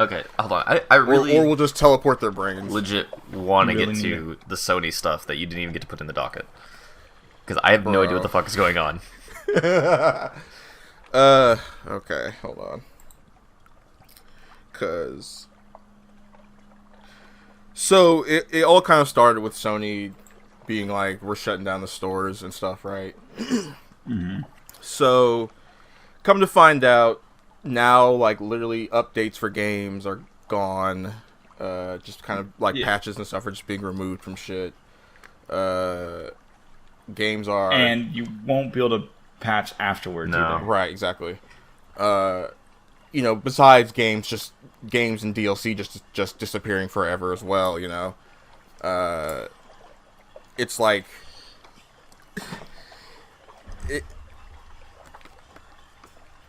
Okay, hold on. I really or we'll just teleport their brains. legit want to Really get need to the Sony stuff that you didn't even get to put in the docket. Because I have no idea what the fuck is going on. Okay, hold on. So it all kind of started with Sony being like, we're shutting down the stores and stuff, right? Mm-hmm. So, come to find out, now, like, literally updates for games are gone. Just kind of, like, patches and stuff are just being removed from shit. Games are... And you won't be able to patch afterwards either. Right, exactly. You know, besides games and DLC just disappearing forever as well, you know. It's like...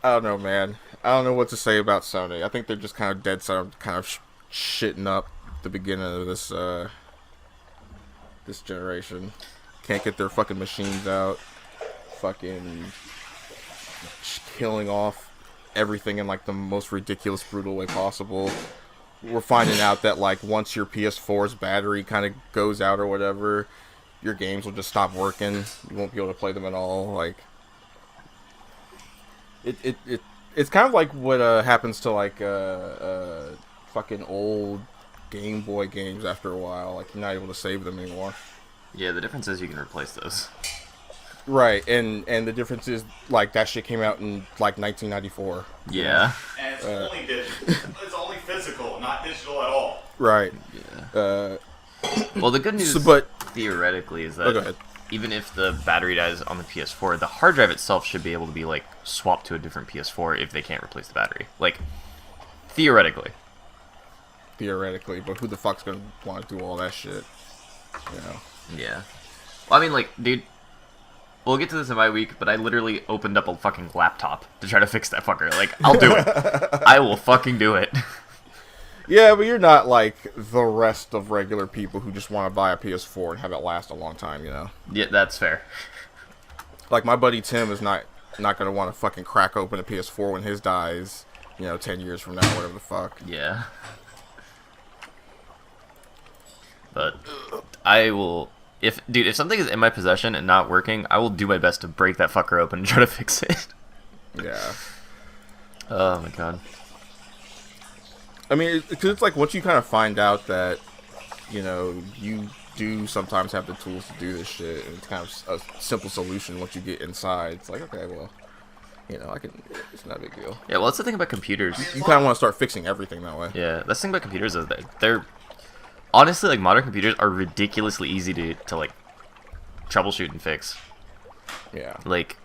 I don't know, man. I don't know what to say about Sony. I think they're just kind of dead set on kind of shitting up the beginning of this this generation. Can't get their fucking machines out. Fucking killing off everything in like the most ridiculous, brutal way possible. We're finding out that like once your PS4's battery kind of goes out or whatever, your games will just stop working. You won't be able to play them at all. Like it's kind of like what happens to like fucking old Game Boy games after a while. Like you're not able to save them anymore. Yeah, the difference is you can replace those. Right, and the difference is like that shit came out in like 1994. Yeah. And it's only digital. It's only physical, not digital at all. Right. Yeah. Well, the good news, theoretically, is go that ahead. even if the battery dies on the PS4, the hard drive itself should be able to be like swapped to a different PS4 if they can't replace the battery. Like, theoretically. Theoretically, but who the fuck's gonna want to do all that shit? You know. Yeah. Well, I mean, like, dude, we'll get to this in my week, but I literally opened up a fucking laptop to try to fix that fucker. Like, I'll do it. I will fucking do it. Yeah, but you're not like the rest of regular people who just want to buy a PS4 and have it last a long time, you know? Yeah, that's fair. Like, my buddy Tim is not gonna want to fucking crack open a PS4 when his dies, you know, 10 years from now, whatever the fuck. Yeah. But I will... If something is in my possession and not working, I will do my best to break that fucker open and try to fix it. Yeah. Oh my god. I mean, because it's like once you kind of find out that, you know, you do sometimes have the tools to do this shit, and it's kind of a simple solution once you get inside. It's like, okay, well, you know, it's not a big deal. Yeah, well, that's the thing about computers. You kind of want to start fixing everything that way. Yeah, that's the thing about computers is that they're... Honestly, like, modern computers are ridiculously easy to like, troubleshoot and fix. Yeah. Like,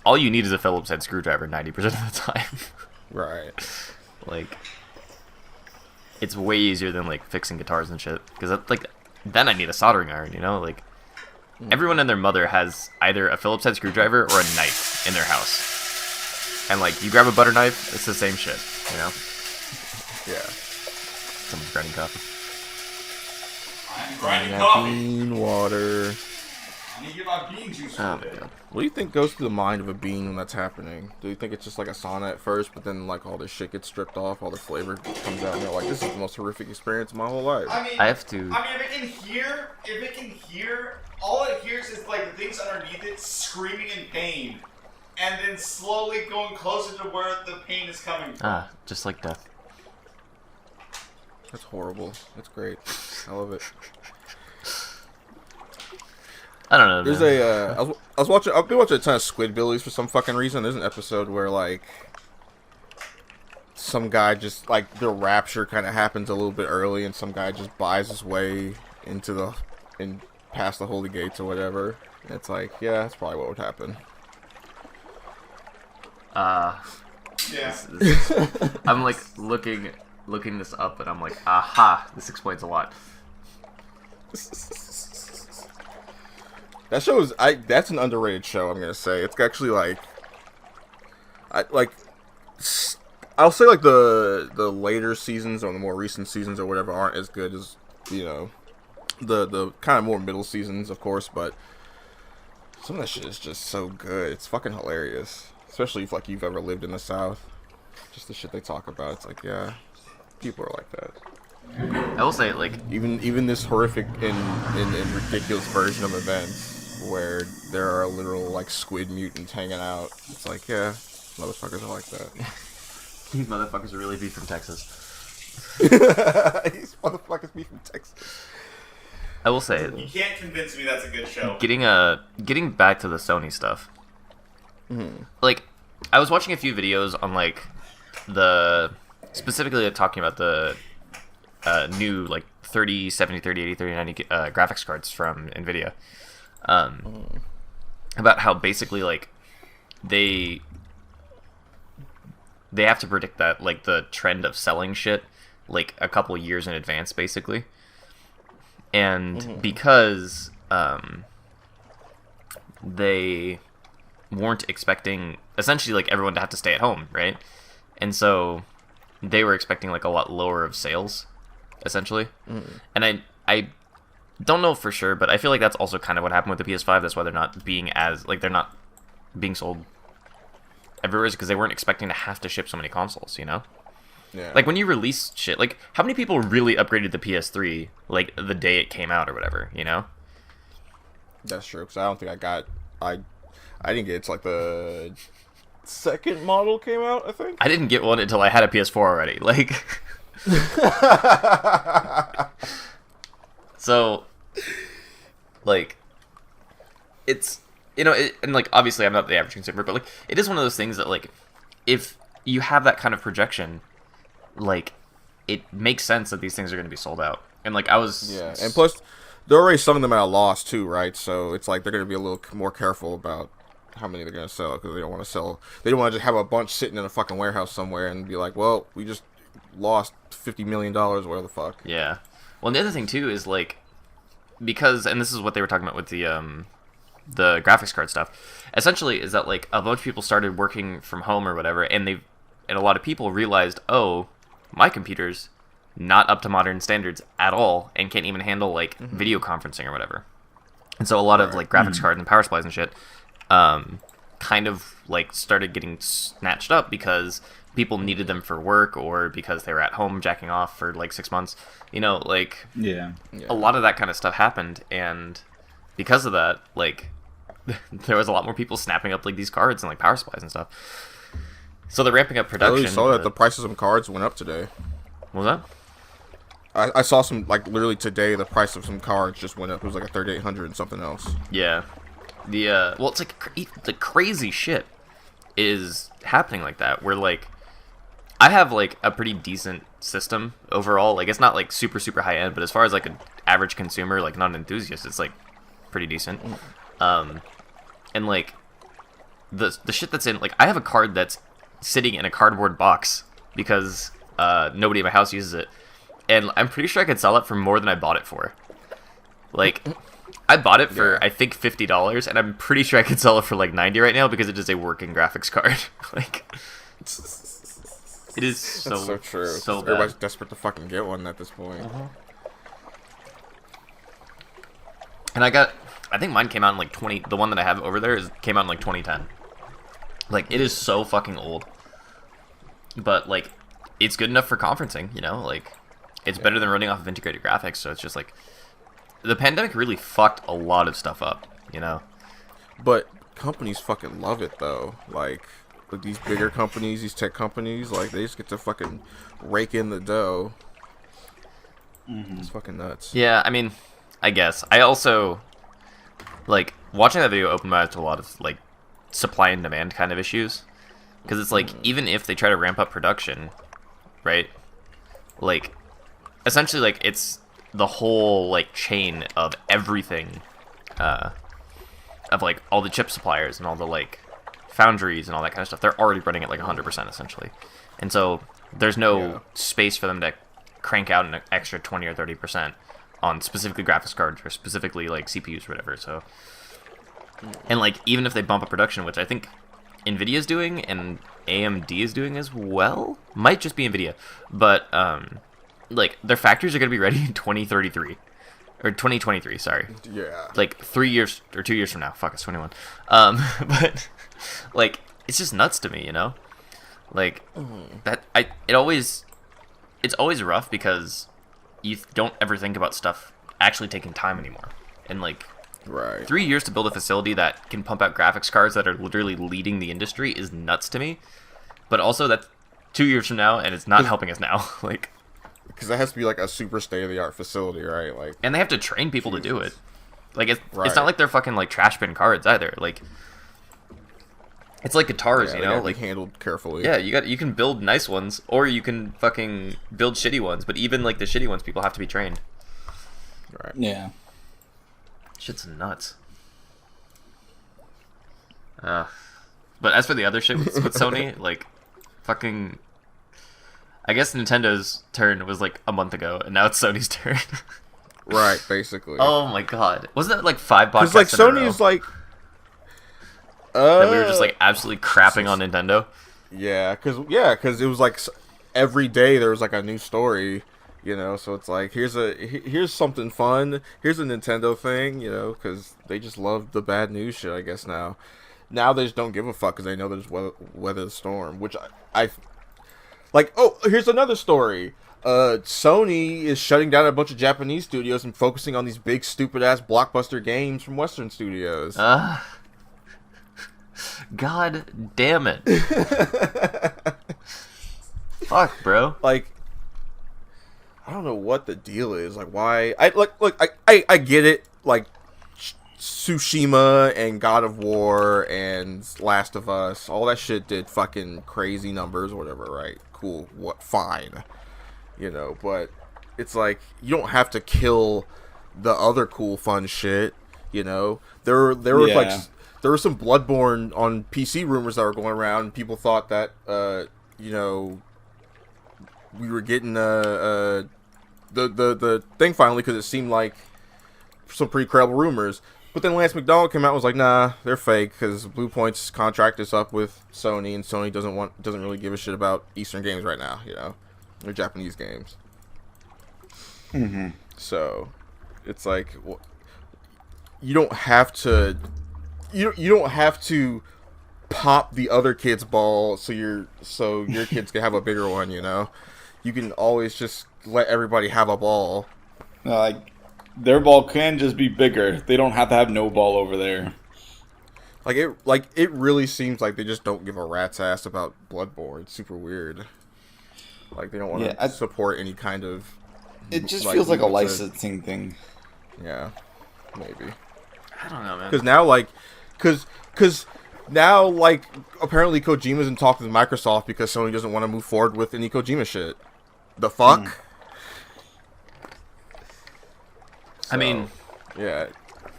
all you need is a Phillips head screwdriver 90% of the time. Right. Like, it's way easier than, like, fixing guitars and shit. Because, like, then I need a soldering iron, you know? Like, everyone and their mother has either a Phillips head screwdriver or a knife in their house. And, like, you grab a butter knife, it's the same shit, you know? Yeah. Someone's grinding coffee. I'm grinding coffee. Bean water. I need to get my bean juice Oh for my it. god. What do you think goes through the mind of a bean when that's happening? Do you think it's just like a sauna at first, but then like all this shit gets stripped off, all the flavor comes out, and they're like, "This is the most horrific experience of my whole life." I have to... if it can hear, all it hears is like the things underneath it screaming in pain, and then slowly going closer to where the pain is coming from. just like death. That's horrible. That's great. I love it. I don't know. There's man. I've been watching a ton of Squidbillies for some fucking reason. There's an episode where like some guy just like the rapture kind of happens a little bit early, and some guy just buys his way into past the holy gates or whatever. And it's like, yeah, that's probably what would happen. Yeah. I'm like looking this up, and I'm like, aha, this explains a lot. That show is that's an underrated show, I'm gonna say. It's actually like I'll say like the later seasons or the more recent seasons or whatever aren't as good as, you know, the kind of more middle seasons, of course, but some of that shit is just so good. It's fucking hilarious. Especially if like you've ever lived in the South. Just the shit they talk about. It's like, yeah. People are like that. I will say, like, Even this horrific and ridiculous version of events where there are literal like squid mutants hanging out. It's like, yeah, motherfuckers are like that. these motherfuckers really be from Texas. These motherfuckers be from Texas. I will say, You can't convince me that's a good show. getting back to the Sony stuff. Like, I was watching a few videos on like specifically talking about the new like 30, 70, 30, 80, 3090 graphics cards from NVIDIA. About how basically like they have to predict that like the trend of selling shit like a couple years in advance, basically. And because they weren't expecting essentially like everyone to have to stay at home, right? And so they were expecting like a lot lower of sales, essentially. And I don't know for sure, but I feel like that's also kind of what happened with the PS5. That's why they're not being as like they're not being sold everywhere, because they weren't expecting to have to ship so many consoles, you know? Yeah. Like when you release shit, like how many people really upgraded the PS3 like the day it came out or whatever, you know? That's true, because I don't think I didn't get it till like the second model came out, I think. I didn't get one until I had a PS4 already. Like, so, like, it's, you know, and like obviously I'm not the average consumer, but like it is one of those things that like if you have that kind of projection, like it makes sense that these things are going to be sold out. And like I was, Yeah, and plus they're already selling them at a loss too, right? So it's like they're going to be a little more careful about how many they're going to sell, because they don't want to sell. They don't want to just have a bunch sitting in a fucking warehouse somewhere and be like, well, we just lost $50 million, whatever the fuck. Yeah. Well, and the other thing too is like, because, and this is what they were talking about with the graphics card stuff, essentially is that like a bunch of people started working from home or whatever, and a lot of people realized, oh, my computer's not up to modern standards at all and can't even handle like video conferencing or whatever. And so a lot of like graphics cards and power supplies and shit kind of like started getting snatched up because people needed them for work or because they were at home jacking off for like 6 months, you know, like Yeah. a lot of that kind of stuff happened. And because of that, like there was a lot more people snapping up like these cards and like power supplies and stuff. So they're ramping up I production. really saw that the prices of cards went up today. What was that? I saw some, like, literally today, the price of some cards just went up. It was like a 3,800 and something else. Yeah. Well, it's like the crazy shit is happening like that, where like I have like a pretty decent system overall. Like it's not like super super high end, but as far as like an average consumer, like not an enthusiast, it's like pretty decent. And like the shit that's in, like I have a card that's sitting in a cardboard box because nobody in my house uses it, and I'm pretty sure I could sell it for more than I bought it for. Like I bought it for I think $50, and I'm pretty sure I could sell it for like 90 right now because it is a working graphics card. Like it is so, That's so true. so bad. Everybody's desperate to fucking get one at this point. And I think mine came out in like 20, the one that I have over there came out in like 2010. Like it is so fucking old. But like it's good enough for conferencing, you know? Like it's better than running off of integrated graphics, so it's just like the pandemic really fucked a lot of stuff up, you know? But companies fucking love it, though. Like these bigger companies, these tech companies, like, they just get to fucking rake in the dough. It's fucking nuts. Yeah, I mean, I guess. I also, like, watching that video opened my eyes to a lot of, like, supply and demand kind of issues. Because it's like, even if they try to ramp up production, right? Like, essentially, like, it's the whole, like, chain of everything, of, like, all the chip suppliers and all the, like, foundries and all that kind of stuff. They're already running at, like, 100%, essentially. And so, there's no space for them to crank out an extra 20 or 30% on specifically graphics cards or specifically, like, CPUs or whatever, so... And, like, even if they bump up production, which I think NVIDIA's doing and AMD is doing as well, might just be NVIDIA, but, like, their factories are going to be ready in 2033. Or 2023, sorry. Yeah. Like, 3 years, or 2 years from now. Fuck, it's 21. But, like, it's just nuts to me, you know? Like, it always it's always rough because you don't ever think about stuff actually taking time anymore. And like Right. 3 years to build a facility that can pump out graphics cards that are literally leading the industry is nuts to me. But also that's 2 years from now, and it's not helping us now. Like, because that has to be like a super state of the art facility, right? Like, and they have to train people to do it. Like it's Right. not like they're fucking like trash bin cards either. Like it's like guitars, yeah, you they know, gotta like be handled carefully. yeah, you can build nice ones or you can fucking build shitty ones. But even like the shitty ones, people have to be trained. Right. Yeah. Shit's nuts. But as for the other shit with Sony, like, fucking, I guess Nintendo's turn was like a month ago, and now it's Sony's turn. Right. Basically. Oh my god, wasn't that like 5 podcasts? Because like in a row Sony's like. that we were just like absolutely crapping on Nintendo. Yeah, because it was like every day there was like a new story, you know. So it's like here's something fun. Here's a Nintendo thing, you know, because they just love the bad news shit. I guess now they just don't give a fuck because they know they just weather the storm. Which I like. Oh, here's another story. Sony is shutting down a bunch of Japanese studios and focusing on these big stupid ass blockbuster games from Western studios. God damn it. Fuck, bro. Like, I don't know what the deal is. Like, why? I get it. Like, Tsushima and God of War and Last of Us, all that shit did fucking crazy numbers or whatever, right? Cool. What? Fine. You know, but it's like, you don't have to kill the other cool, fun shit, you know? There were Yeah. like... There were some Bloodborne on PC rumors that were going around, and people thought that, you know, we were getting the thing finally because it seemed like some pretty credible rumors. But then Lance McDonald came out and was like, nah, they're fake because Blue Point's contract is up with Sony, and Sony doesn't really give a shit about Eastern games right now, you know, or Japanese games. Mm-hmm. So it's like, you don't have to. You don't have to pop the other kid's ball so your kids can have a bigger one, you know? You can always just let everybody have a ball. Like, their ball can just be bigger. They don't have to have no ball over there. It really seems like they just don't give a rat's ass about Bloodborne. It's super weird. Like, they don't want to support any kind of... It just feels like a licensing thing. Yeah, maybe. I don't know, man. Because now, like... Because now, like, apparently Kojima's in talks with Microsoft because Sony doesn't want to move forward with any Kojima shit. The fuck? I mean... Yeah,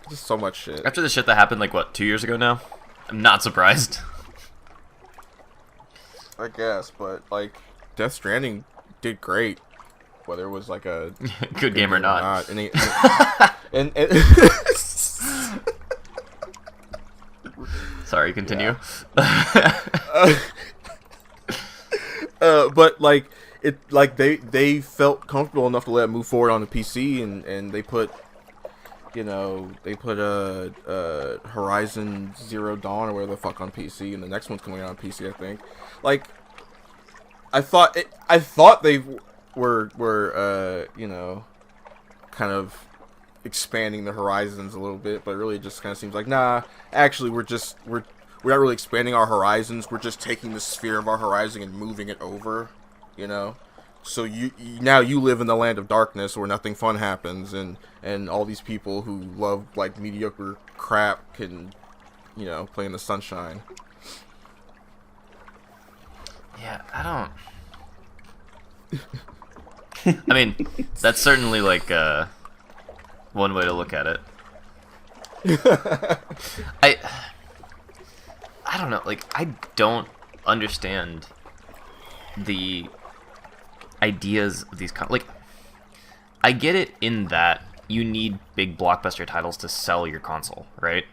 just so much shit. After the shit that happened, like, what, 2 years ago now? I'm not surprised. I guess, but, like, Death Stranding did great. Whether it was, like, a... Good game or not. And Sorry, continue. but like they felt comfortable enough to let it move forward on the PC, and they put Horizon Zero Dawn or whatever the fuck on PC, and the next one's coming out on PC, I think. Like, I thought they were you know, kind of expanding the horizons a little bit, but it really just kind of seems like, nah, actually we're not really expanding our horizons, we're just taking the sphere of our horizon and moving it over, you know? So now you live in the land of darkness where nothing fun happens, and all these people who love, like, mediocre crap can, you know, play in the sunshine. Yeah, I don't... I mean, that's certainly, like, one way to look at it. I don't know, like, I don't understand the ideas of these like, I get it in that you need big blockbuster titles to sell your console, right?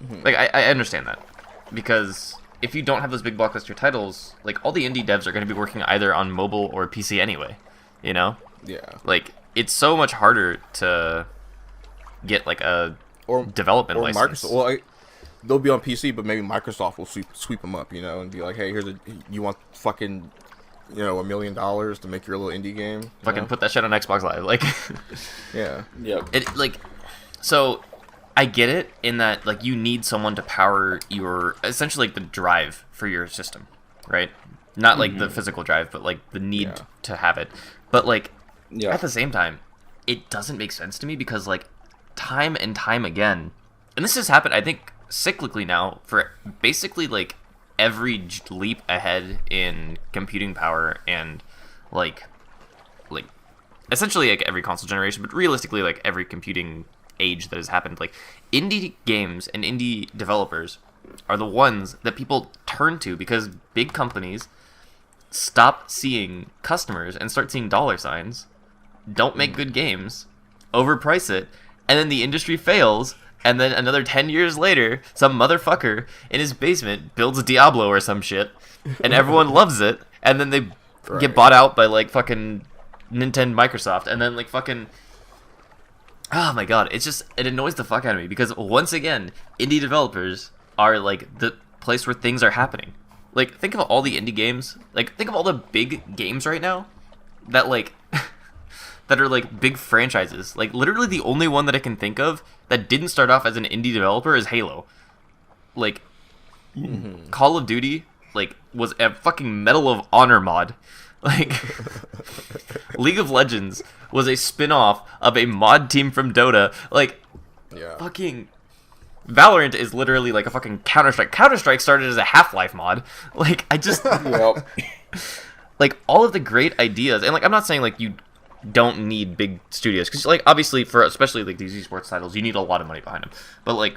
Mm-hmm. Like, I understand that, because if you don't have those big blockbuster titles, like, all the indie devs are going to be working either on mobile or PC anyway, you know? Yeah. Like, it's so much harder to get, like, a development license. Microsoft, well, they'll be on PC, but maybe Microsoft will sweep them up, you know, and be like, hey, you want fucking $1 million to make your little indie game. Fucking put that shit on Xbox Live. Like, Yeah. Yep. it like, so I get it in that like you need someone to power your essentially like the drive for your system, right? Not like the physical drive, but like the need Yeah. to have it. But like Yeah. at the same time, it doesn't make sense to me because like time and time again, and this has happened I think cyclically now for basically like every leap ahead in computing power and like essentially like every console generation, but realistically like every computing age that has happened, like indie games and indie developers are the ones that people turn to because big companies stop seeing customers and start seeing dollar signs, don't make good games, overprice it, and then the industry fails, and then another 10 years later, some motherfucker in his basement builds Diablo or some shit, and everyone loves it, and then they Right. get bought out by like fucking Nintendo, Microsoft, and then like fucking oh my god, it annoys the fuck out of me because once again, indie developers are like the place where things are happening. Like think of all the indie games, like think of all the big games right now that like that are like big franchises. Like literally the only one that I can think of that didn't start off as an indie developer is Halo. Like Call of Duty like was a fucking Medal of Honor mod. Like League of Legends was a spin-off of a mod team from Dota. Like Yeah. fucking Valorant is literally like a fucking Counter-Strike. Counter-Strike started as a Half-Life mod. Like I just Yep. like all of the great ideas, and like I'm not saying like you don't need big studios because like obviously for especially like these esports titles you need a lot of money behind them, but like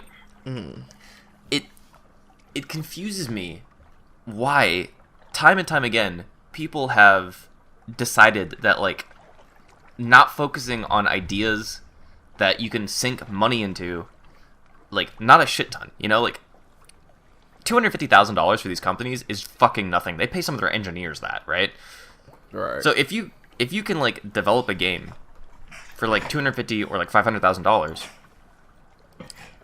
it confuses me why time and time again people have decided that like not focusing on ideas that you can sink money into, like not a shit ton, you know, like $250,000 for these companies is fucking nothing. They pay some of their engineers that, right? Right. So if you can like develop a game for like $250 or like $500,000,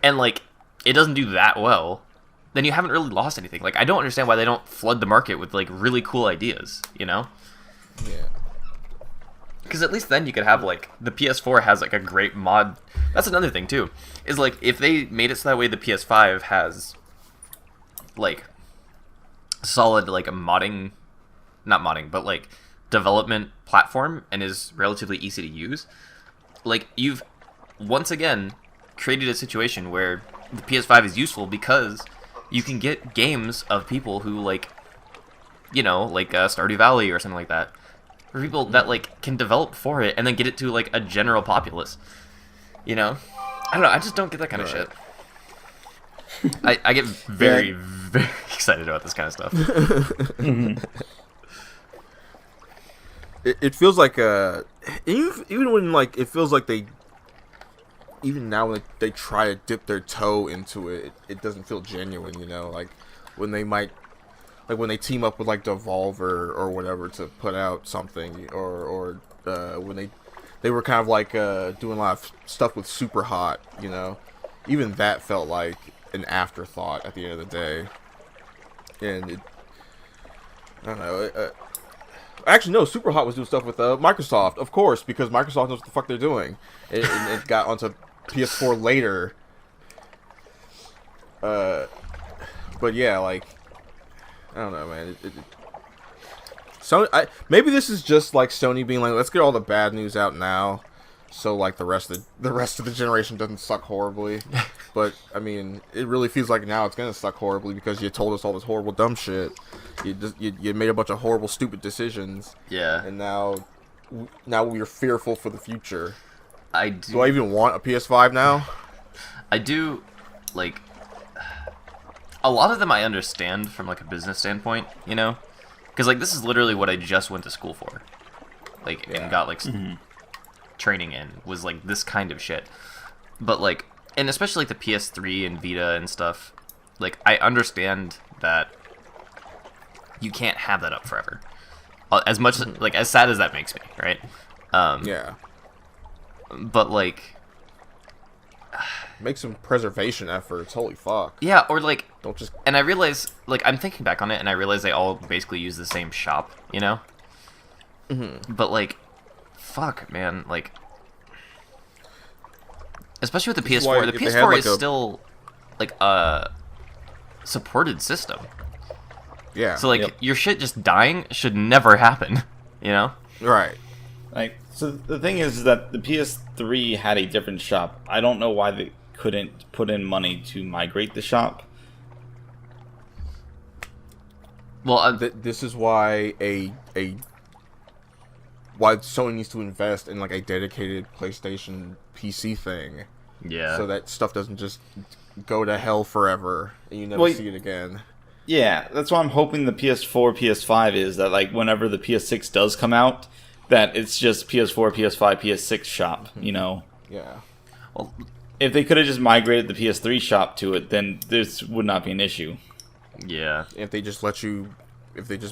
and like it doesn't do that well, then you haven't really lost anything. Like I don't understand why they don't flood the market with like really cool ideas, you know? Yeah. Because at least then you could have like the PS4 has like a great mod. That's another thing too. Is like if they made it so that way the PS5 has like solid like a modding, not modding, but like development platform and is relatively easy to use. Like you've once again created a situation where the PS5 is useful because you can get games of people who like, you know, like Stardew Valley or something like that, for people that like can develop for it and then get it to like a general populace. You know, I don't know. I just don't get that kind of shit. I get very very excited about this kind of stuff. It feels like even when like it feels like they even now when they try to dip their toe into it, it doesn't feel genuine, you know, like when they might like when they team up with like Devolver or whatever to put out something, or when they were kind of like doing a lot of stuff with Super Hot, you know, even that felt like an afterthought at the end of the day. And it, I don't know. Actually, no. Super Hot was doing stuff with Microsoft, of course, because Microsoft knows what the fuck they're doing. It got onto PS4 later. But yeah, like I don't know, man. Sony, maybe this is just like Sony being like, let's get all the bad news out now, so like the rest of the generation doesn't suck horribly. But I mean, it really feels like now it's gonna suck horribly because you told us all this horrible dumb shit. You made a bunch of horrible stupid decisions. Yeah. And now we're fearful for the future. Do I even want a PS5 now? I do, like, a lot of them I understand from, like, a business standpoint, you know? Because, like, this is literally what I just went to school for. Like, Yeah. and got, like, training in, was, like, this kind of shit. But, like, and especially, like, the PS3 and Vita and stuff, like, I understand that you can't have that up forever. As much, like, as sad as that makes me, right? Yeah. But, like... Make some preservation efforts. Holy fuck. Yeah, or, like... Don't just... And I realize, like, I'm thinking back on it, and I realize they all basically use the same shop, you know? But like, fuck, man, like, especially with the PS4, the PS4 is still like a supported system. Yeah. So like your shit just dying should never happen, you know? Right. Like, so the thing is that the PS3 had a different shop. I don't know why they couldn't put in money to migrate the shop. Well, This is why why Sony needs to invest in like a dedicated PlayStation PC thing. yeah. So that stuff doesn't just go to hell forever and you never see it again. Yeah, that's why I'm hoping the PS4, PS5 is that, like, whenever the PS6 does come out, that it's just PS4, PS5, PS6 shop, you know? Yeah. Well, If they could have just migrated the PS3 shop to it, then this would not be an issue. yeah. If they just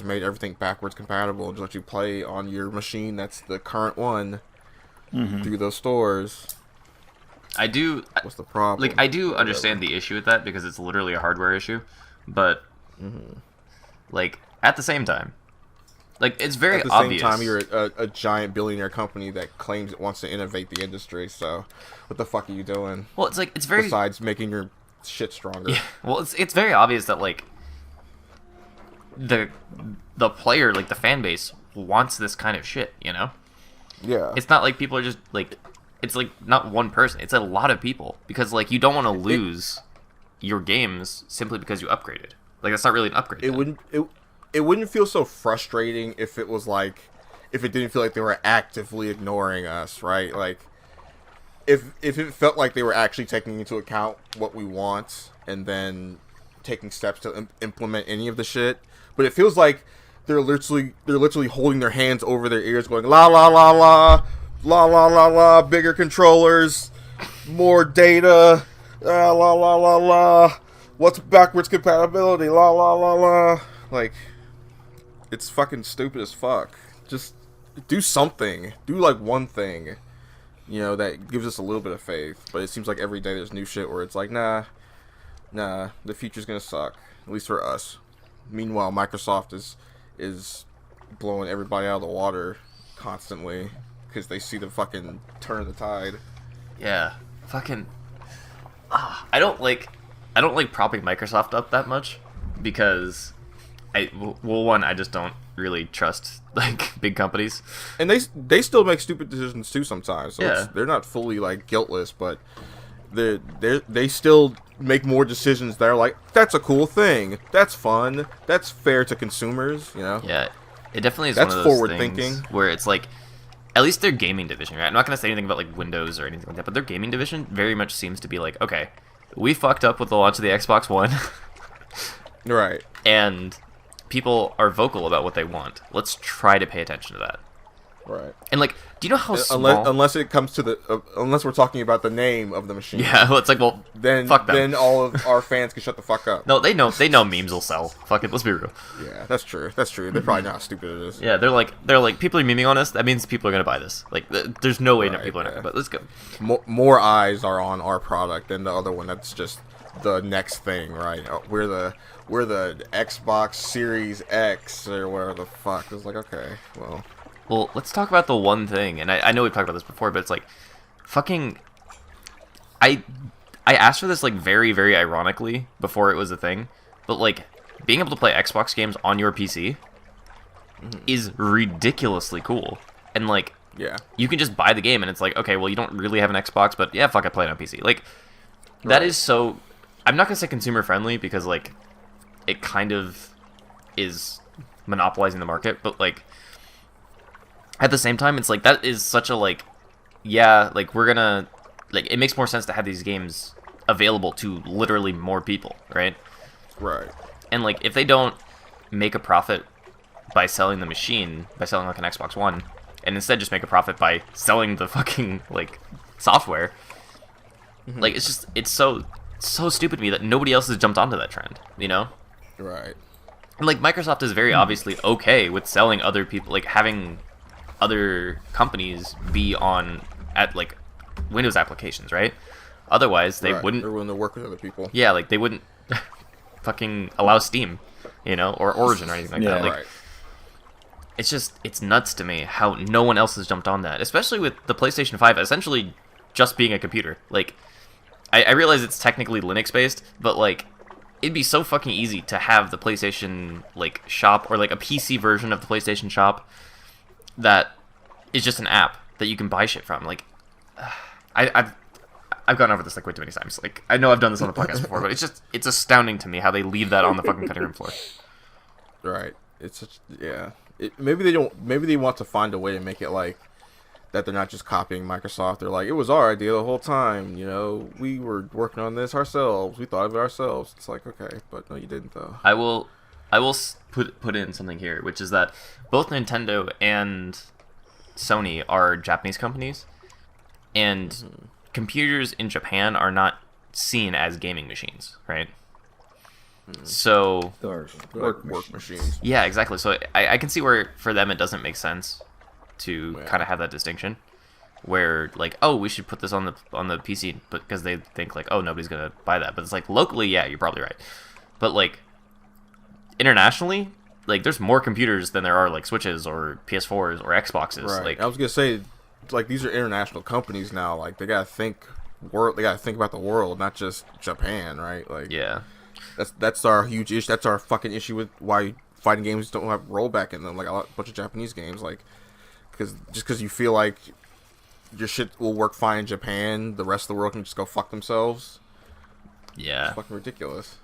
made everything backwards compatible and just let you play on your machine that's the current one through those stores. What's the problem? Like, I do understand the issue with that because it's literally a hardware issue, but like at the same time, like it's very At the obvious. same time, you're a giant billionaire company that claims it wants to innovate the industry. So, what the fuck are you doing? Well, it's like it's very besides making your shit stronger. Yeah. Well, it's very obvious that like the player, like the fan base, wants this kind of shit. You know, Yeah. it's not like people are just like, it's like not one person. It's a lot of people because like you don't want to lose your games simply because you upgraded. Like that's not really an upgrade. It wouldn't feel so frustrating if it was like if it didn't feel like they were actively ignoring us, right? Like if it felt like they were actually taking into account what we want and then taking steps to implement any of the shit. But it feels like they're literally holding their hands over their ears, going la la la la la la la la, bigger controllers, more data, la la la la. What's backwards compatibility? La la la la. Like, it's fucking stupid as fuck. Just do something. Do like one thing, you know, that gives us a little bit of faith. But it seems like every day there's new shit where it's like, nah, the future's gonna suck. At least for us. Meanwhile, Microsoft is blowing everybody out of the water constantly because they see the fucking turn of the tide. Yeah, fucking. I don't like propping Microsoft up that much because I just don't really trust like big companies. And they still make stupid decisions too sometimes. So Yeah. they're not fully like guiltless, but they still make more decisions that are like, that's a cool thing, that's fun, that's fair to consumers, you know. Yeah, it definitely is That's one of those forward things thinking. where it's like, at least their gaming division, right? I'm not gonna say anything about like Windows or anything like that, but their gaming division very much seems to be like, okay, we fucked up with the launch of the Xbox One, Right. and people are vocal about what they want. Let's try to pay attention to that. Right. And like, do you know how small? Unless it comes to the unless we're talking about the name of the machine. Yeah, well, it's like, well, Then fuck them. then all of our fans can shut the fuck up. No, they know memes will sell. Fuck it, let's be real. Yeah, that's true. That's true. They probably know how stupid it is. Yeah, they're like people are memeing on us. That means people are gonna buy this. Like, there's no way Right, people are not yeah. gonna buy. Let's go. More eyes are on our product than the other one. That's just the next thing, right? We're the Xbox Series X or whatever the fuck. It's like, okay, well. Well, let's talk about the one thing, and I know we've talked about this before, but it's like, fucking, I asked for this like very, very ironically before it was a thing, but like being able to play Xbox games on your PC is ridiculously cool, and like, Yeah. you can just buy the game, and it's like, okay, well, you don't really have an Xbox, but yeah, fuck, I play it on PC. Like, that Right. is so. I'm not gonna say consumer friendly because like, it kind of is monopolizing the market, but like. At the same time, it's like that is such a like, yeah, like we're gonna like it makes more sense to have these games available to literally more people, right? Right. And like if they don't make a profit by selling the machine, by selling like an Xbox One, and instead just make a profit by selling the fucking like software, like it's so stupid to me that nobody else has jumped onto that trend, you know? Right. And like Microsoft is very obviously okay with selling other people, like having other companies be on at like Windows applications, right? Otherwise, they wouldn't. They're willing to work with other people. Yeah, like they wouldn't fucking allow Steam, you know, or Origin or anything like Yeah. that. Like, Right. it's nuts to me how no one else has jumped on that, especially with the PlayStation 5 essentially just being a computer. Like, I realize it's technically Linux based, but like, it'd be so fucking easy to have the PlayStation like shop, or like a PC version of the PlayStation shop that is just an app that you can buy shit from. Like, I've gone over this like way too many times. Like, I know I've done this on the podcast before, but it's astounding to me how they leave that on the fucking cutting room floor. Right. It's such, yeah. Maybe they want to find a way to make it like that they're not just copying Microsoft. They're like, it was our idea the whole time. You know, we were working on this ourselves. We thought of it ourselves. It's like, okay, but no, you didn't though. I will put in something here, which is that both Nintendo and Sony are Japanese companies, and computers in Japan are not seen as gaming machines, right? So Work machines. yeah, exactly. So I can see where for them it doesn't make sense to kind of have that distinction, where like, oh, we should put this on the PC, because they think like, oh, nobody's gonna buy that. But it's like, locally, yeah, you're probably right, but like internationally, like there's more computers than there are like Switches or PS4s or Xboxes. Right. Like, I was gonna say, like, these are international companies now. Like, they gotta think They gotta think about the world, not just Japan, right? Like, yeah. That's our huge issue. That's our fucking issue with why fighting games don't have rollback in them. Like a bunch of Japanese games, like, because you feel like your shit will work fine in Japan, the rest of the world can just go fuck themselves. Yeah. It's fucking ridiculous.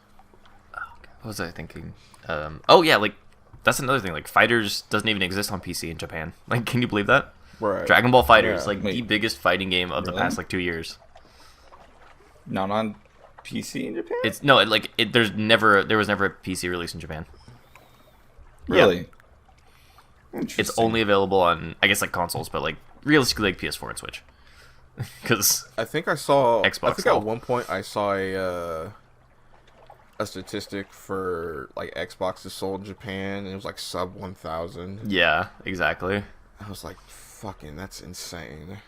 What was I thinking? Oh yeah, like that's another thing. Like, Fighters doesn't even exist on PC in Japan. Like, can you believe that? Right. Dragon Ball Fighters, Yeah. like the biggest fighting game of the Really? past like 2 years. Not on PC in Japan? It's no, there was never a PC release in Japan. Really? It's Interesting. only available on, I guess, like consoles, but like realistically, like PS4 and Switch. Because I think I saw. Xbox I think style. at one point I saw a statistic for like Xboxes sold in Japan, and it was like sub 1,000. yeah, exactly. I was like, fucking, that's insane.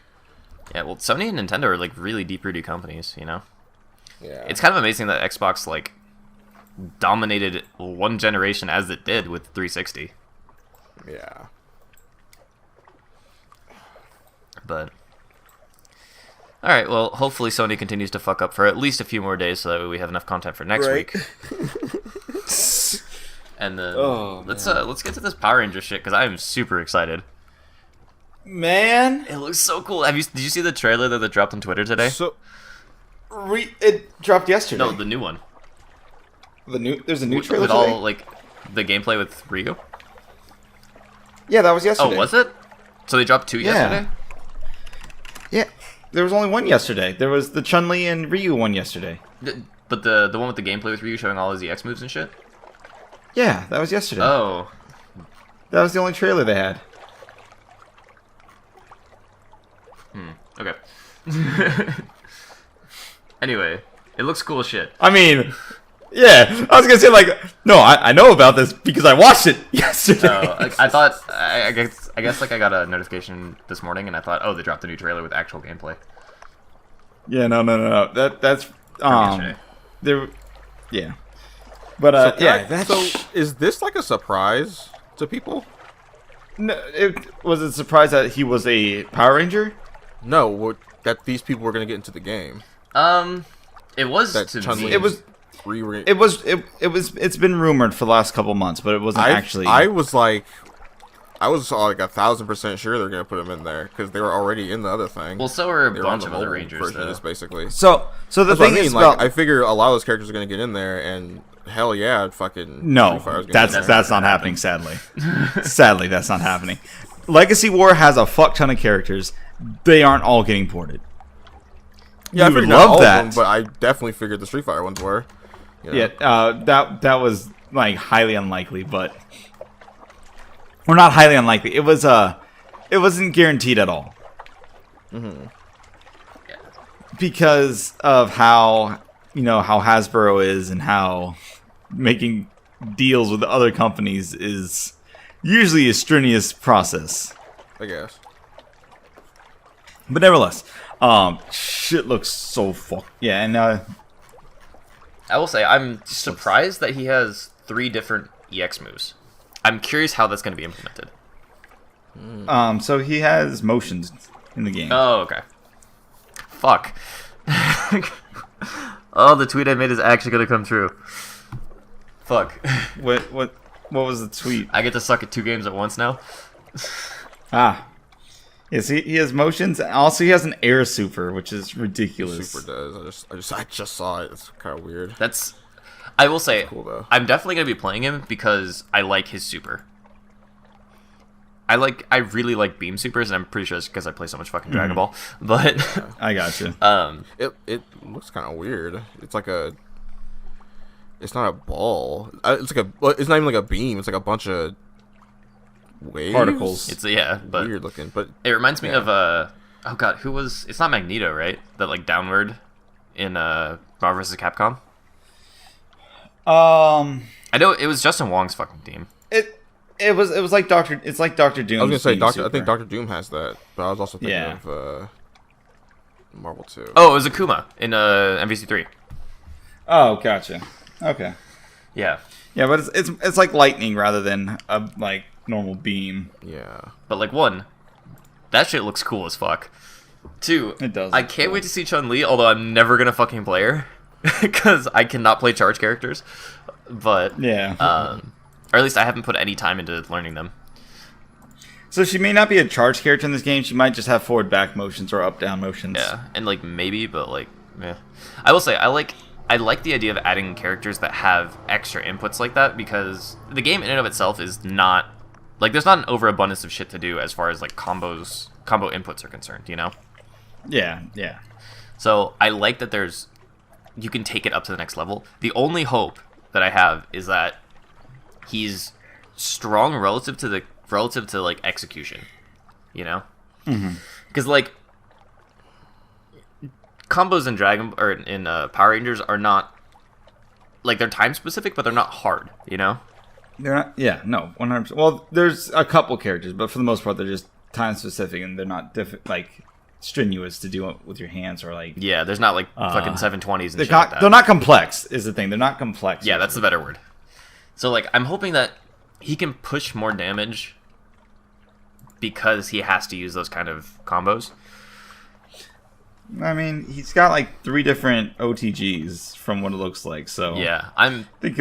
Yeah, well, Sony and Nintendo are like really deep-rooted companies, you know. Yeah. It's kind of amazing that Xbox like dominated one generation as it did with 360. Yeah. But all right, well, hopefully Sony continues to fuck up for at least a few more days, so that way we have enough content for next Right. week. And then Oh, let's get to this Power Ranger shit, because I am super excited. Man, It looks so cool. Did you see the trailer that dropped on Twitter today? So it dropped yesterday. No, the new one. There's a new With trailer today? all like the gameplay with Ryu. Yeah, that was yesterday. Oh, was it? So they dropped 2 Yeah. yesterday? Yeah, there was only one yesterday. There was the Chun-Li and Ryu one yesterday. But the one with the gameplay with Ryu showing all his EX moves and shit? Yeah, that was yesterday. Oh. That was the only trailer they had. Okay. Anyway, it looks cool as shit. I mean, yeah, I was gonna say like, no, I know about this because I watched it yesterday. I thought I guess like I got a notification this morning and I thought, oh, they dropped a new trailer with actual gameplay. Yeah, no. That's yesterday. there. Yeah, but that's So is this like a surprise to people? no, it was a surprise that he was a Power Ranger. No, that these people were gonna get into the game. It was That to Chun-Li me. It was. It's been rumored for the last couple months, but it wasn't actually. I was like 1,000% sure they're gonna put him in there because they were already in the other thing. Well, so are a They were on bunch the of other mobile Rangers, version of though. this, basically. So the That's what thing I mean. is, Like, about, I figure a lot of those characters are gonna get in there, and hell yeah, fucking no, Street Fighter's gonna that's get in there. that's not happening. Sadly, sadly, that's not happening. Legacy War has a fuck ton of characters. They aren't all getting ported. Yeah, I You would figured not love all that. of them, but I definitely figured the Street Fighter ones were. You know? Yeah, that was like highly unlikely, but or not highly unlikely. It wasn't guaranteed at all. Because of how Hasbro is and how making deals with other companies is usually a strenuous process. I guess. But nevertheless, shit looks so fuck. Yeah, and I will say I'm surprised that he has 3 different EX moves. I'm curious how that's going to be implemented. So he has motions in the game. Oh, okay. Fuck. Oh, the tweet I made is actually gonna come true. Fuck. What was the tweet? I get to suck at 2 games at once now. Ah. Yes, he has motions. Also, he has an air super, which is ridiculous. Super does. I just saw it. It's kind of weird. I will say, Cool, though. I'm definitely gonna be playing him because I like his super. I really like beam supers, and I'm pretty sure it's because I play so much fucking Dragon Ball. But I got you. It looks kind of weird. It's like a. It's not a ball. It's like a. Well, it's not even like a beam. It's like a bunch of waves. Particles. it's but Weird looking, but it reminds me of oh god, who was? It's not Magneto, right? That like downward in Marvel vs. Capcom. I know it was Justin Wong's fucking team. It was like Doctor. It's like Doctor Doom. I was gonna say I think Doctor Doom has that, but I was also thinking Yeah. of Marvel 2. Oh, it was Akuma in MVC3. Oh, gotcha. Okay. Yeah, Yeah, but it's like lightning rather than a like normal beam. Yeah. but like 1, that shit looks cool as fuck. 2, It does I look can't cool. wait to see Chun-Li, although I'm never gonna fucking play her because I cannot play charge characters. But Yeah. or at least I haven't put any time into learning them. So she may not be a charge character in this game. She might just have forward back motions or up down motions. Yeah, and like maybe, but like, yeah. I will say I like the idea of adding characters that have extra inputs like that because the game in and of itself is not like there's not an overabundance of shit to do as far as like combo inputs are concerned, you know. Yeah. Yeah. So I like that you can take it up to the next level. The only hope that I have is that he's strong relative to like execution, you know, because like combos in Power Rangers are not like they're time specific, but they're not hard, you know. They're not. Yeah. No. 100%. Well, there's a couple characters, but for the most part, they're just time specific and they're not like strenuous to do it with your hands or like. Yeah, there's not like fucking 720s and They're shit not, like that. they're not complex. Is the thing. They're not complex. Yeah, that's the better word. So like I'm hoping that he can push more damage because he has to use those kind of combos. I mean, he's got like 3 different OTGs from what it looks like. So Yeah, I think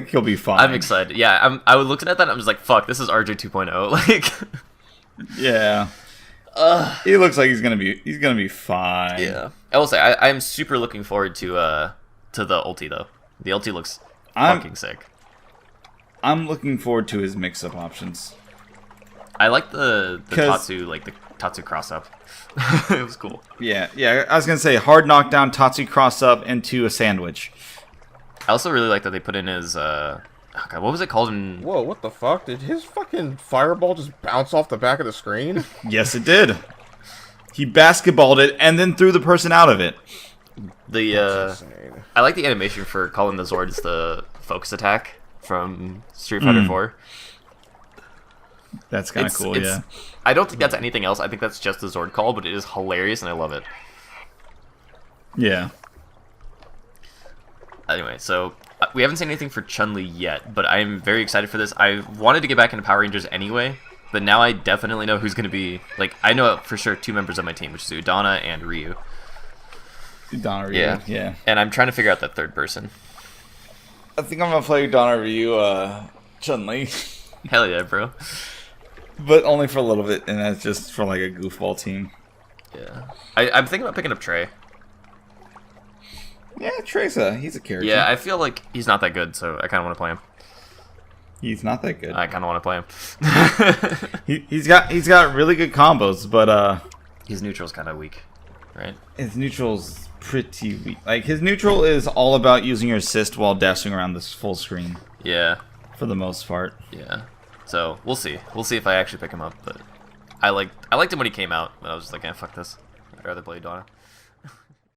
he'll be fine. I'm excited. Yeah, I was looking at that and I was like, fuck, this is RJ 2.0. Like, Yeah. He looks like he's gonna be fine. yeah. I will say I'm super looking forward to the ulti though. The ulti looks fucking sick. I'm looking forward to his mix-up options. I like the 'Cause- Tatsu, like the Tatsu cross up. It was cool. Yeah. I was gonna say hard knockdown, Tatsu cross up into a sandwich. I also really like that they put in his oh God, what was it called in Whoa, what the fuck? Did his fucking fireball just bounce off the back of the screen? Yes, it did. He basketballed it and then threw the person out of it. the Insane. I like the animation for calling the Zords the focus attack from Street Fighter 4. That's kind of cool. Yeah. I don't think that's anything else. I think that's just the Zord call, but it is hilarious and I love it. Yeah. Anyway, so we haven't seen anything for Chun-Li yet, but I'm very excited for this. I wanted to get back into Power Rangers anyway, but now I definitely know who's going to be... Like, I know for sure 2 members of my team, which is Udana and Ryu. Donna Ryu. Yeah. Yeah. And I'm trying to figure out that third person. I think I'm gonna play Donna Ryu, Chun-Li, Hell yeah, bro. but only for a little bit, and that's just for like a goofball team. Yeah. I'm thinking about picking up Trey. Yeah, Tracer, he's a character. Yeah, I feel like he's not that good, so I kind of want to play him. He's not that good. I kind of want to play him. He's got really good combos, but His neutral's kind of weak, right? his neutral's pretty weak. Like his neutral is all about using your assist while dashing around this full screen Yeah. for the most part. Yeah. So we'll see. We'll see if I actually pick him up. But I liked him when he came out, but I was just like, fuck this. I'd rather play Donna.